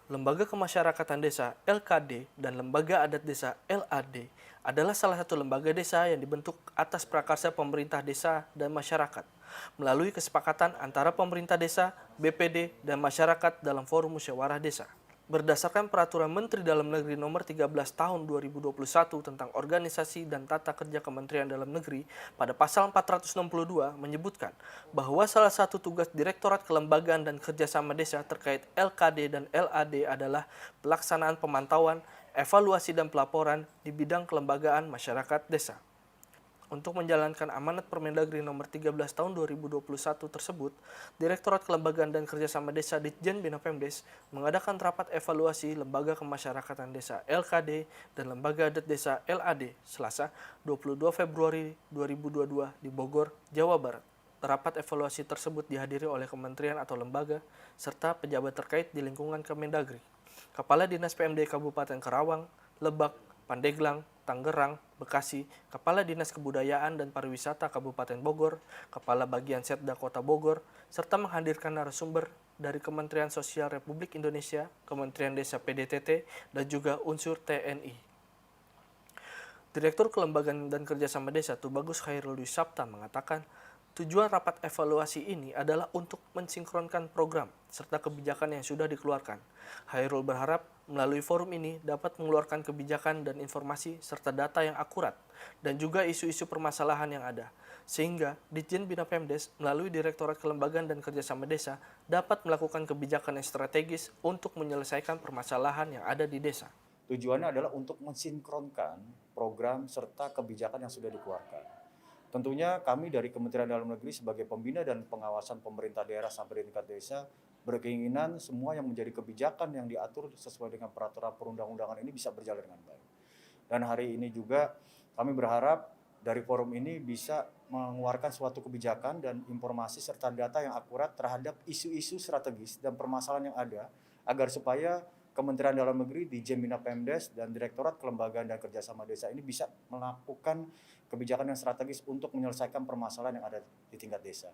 Lembaga Kemasyarakatan Desa (LKD) dan Lembaga Adat Desa (LAD) adalah salah satu lembaga desa yang dibentuk atas prakarsa pemerintah desa dan masyarakat melalui kesepakatan antara pemerintah desa, BPD, dan masyarakat dalam forum musyawarah desa. Berdasarkan Peraturan Menteri Dalam Negeri Nomor 13 Tahun 2021 tentang Organisasi dan Tata Kerja Kementerian Dalam Negeri, pada pasal 462 menyebutkan bahwa salah satu tugas Direktorat Kelembagaan dan Kerjasama Desa terkait LKD dan LAD adalah pelaksanaan pemantauan, evaluasi dan pelaporan di bidang kelembagaan masyarakat desa. Untuk menjalankan amanat Permendagri Nomor 13 Tahun 2021 tersebut, Direktorat Kelembagaan dan Kerjasama Desa Ditjen Bina Pemdes mengadakan rapat evaluasi Lembaga Kemasyarakatan Desa (LKD) dan Lembaga Adat Desa (LAD) Selasa 22 Februari 2022 di Bogor, Jawa Barat. Rapat evaluasi tersebut dihadiri oleh kementerian atau lembaga serta pejabat terkait di lingkungan Kemendagri, Kepala Dinas PMD Kabupaten Karawang, Lebak, Pandeglang, Tangerang, Bekasi, Kepala Dinas Kebudayaan dan Pariwisata Kabupaten Bogor, Kepala Bagian Setda Kota Bogor, serta menghadirkan narasumber dari Kementerian Sosial Republik Indonesia, Kementerian Desa PDTT, dan juga unsur TNI. Direktur Kelembagaan dan Kerjasama Desa Tubagus Khairul Sabta mengatakan, tujuan rapat evaluasi ini adalah untuk mensinkronkan program serta kebijakan yang sudah dikeluarkan. Khairul berharap melalui forum ini dapat mengeluarkan kebijakan dan informasi serta data yang akurat dan juga isu-isu permasalahan yang ada, sehingga Ditjen Bina Pemdes melalui Direktorat Kelembagaan dan Kerjasama Desa dapat melakukan kebijakan yang strategis untuk menyelesaikan permasalahan yang ada di desa. Tujuannya adalah untuk mensinkronkan program serta kebijakan yang sudah dikeluarkan. Tentunya kami dari Kementerian Dalam Negeri sebagai pembina dan pengawasan pemerintah daerah sampai di tingkat desa berkeinginan semua yang menjadi kebijakan yang diatur sesuai dengan peraturan perundang-undangan ini bisa berjalan dengan baik. Dan hari ini juga kami berharap dari forum ini bisa mengeluarkan suatu kebijakan dan informasi serta data yang akurat terhadap isu-isu strategis dan permasalahan yang ada agar supaya Kementerian Dalam Negeri, Ditjen Bina Pemdes, dan Direktorat Kelembagaan dan Kerjasama Desa ini bisa melakukan kebijakan yang strategis untuk menyelesaikan permasalahan yang ada di tingkat desa.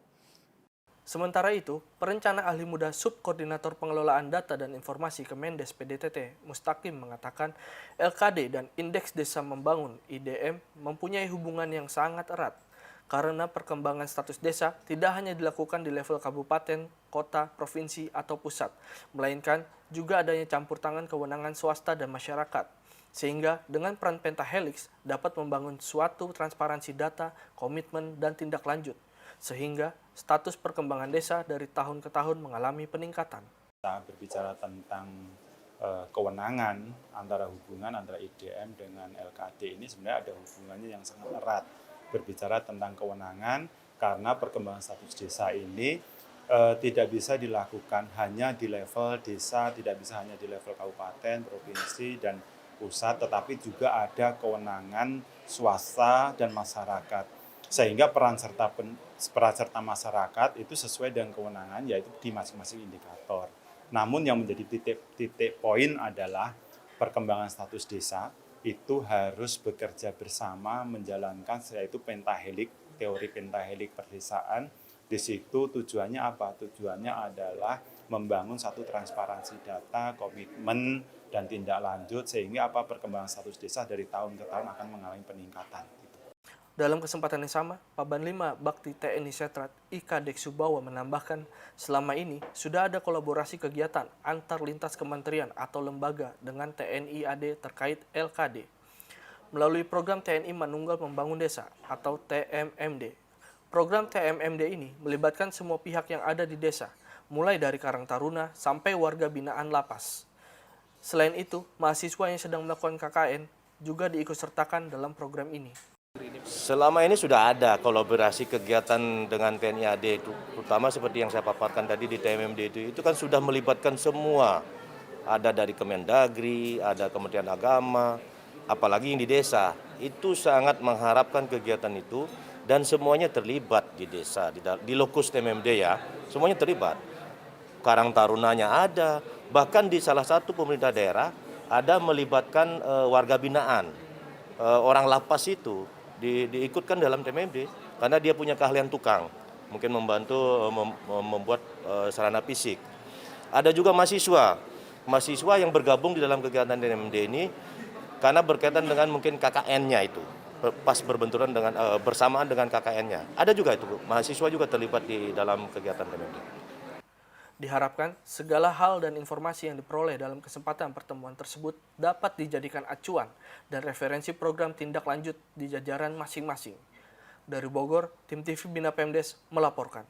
Sementara itu, perencana ahli muda Subkoordinator Pengelolaan Data dan Informasi Kemendes PDTT, Mustaqim mengatakan LKD dan Indeks Desa Membangun (IDM) mempunyai hubungan yang sangat erat karena perkembangan status desa tidak hanya dilakukan di level kabupaten, kota, provinsi, atau pusat, melainkan juga adanya campur tangan kewenangan swasta dan masyarakat. Sehingga dengan peran pentahelix dapat membangun suatu transparansi data, komitmen, dan tindak lanjut, sehingga status perkembangan desa dari tahun ke tahun mengalami peningkatan. Kita berbicara tentang kewenangan hubungan antara IDM dengan LKD ini sebenarnya ada hubungannya yang sangat erat. Berbicara tentang kewenangan karena perkembangan status desa ini tidak bisa dilakukan hanya di level desa, tidak bisa hanya di level kabupaten, provinsi, dan pusat, tetapi juga ada kewenangan swasta dan masyarakat. Sehingga peran serta masyarakat itu sesuai dengan kewenangan, yaitu di masing-masing indikator. Namun yang menjadi titik poin adalah perkembangan status desa itu harus bekerja bersama menjalankan yaitu pentahelik, teori pentahelik perdesaan. Di situ tujuannya apa? Tujuannya adalah membangun satu transparansi data, komitmen, dan tindak lanjut sehingga perkembangan status desa dari tahun ke tahun akan mengalami peningkatan. Dalam kesempatan yang sama, Paban 5 Bakti TNI Setrat Ika Deksubawa menambahkan, selama ini sudah ada kolaborasi kegiatan antar lintas kementerian atau lembaga dengan TNI AD terkait LKD. Melalui program TNI Manunggal Membangun Desa atau TMMD. Program TMMD ini melibatkan semua pihak yang ada di desa, mulai dari Karang Taruna sampai warga binaan lapas. Selain itu, mahasiswa yang sedang melakukan KKN juga diikutsertakan dalam program ini. Selama ini sudah ada kolaborasi kegiatan dengan TNI AD, terutama seperti yang saya paparkan tadi di TMMD itu kan sudah melibatkan semua. Ada dari Kemendagri, ada Kementerian Agama, apalagi yang di desa. Itu sangat mengharapkan kegiatan itu dan semuanya terlibat di desa, di lokus TMMD ya, semuanya terlibat. Karang Tarunanya ada, bahkan di salah satu pemerintah daerah ada melibatkan warga binaan, orang lapas itu. Diikutkan dalam TMMD karena dia punya keahlian tukang, mungkin membantu membuat sarana fisik. Ada juga mahasiswa mahasiswa yang bergabung di dalam kegiatan TMMD ini karena berkaitan dengan mungkin KKN-nya itu. Pas berbenturan dengan bersamaan dengan KKN-nya. Ada juga itu, mahasiswa juga terlibat di dalam kegiatan TMMD. Diharapkan segala hal dan informasi yang diperoleh dalam kesempatan pertemuan tersebut dapat dijadikan acuan dan referensi program tindak lanjut di jajaran masing-masing. Dari Bogor, tim TV Bina Pemdes melaporkan.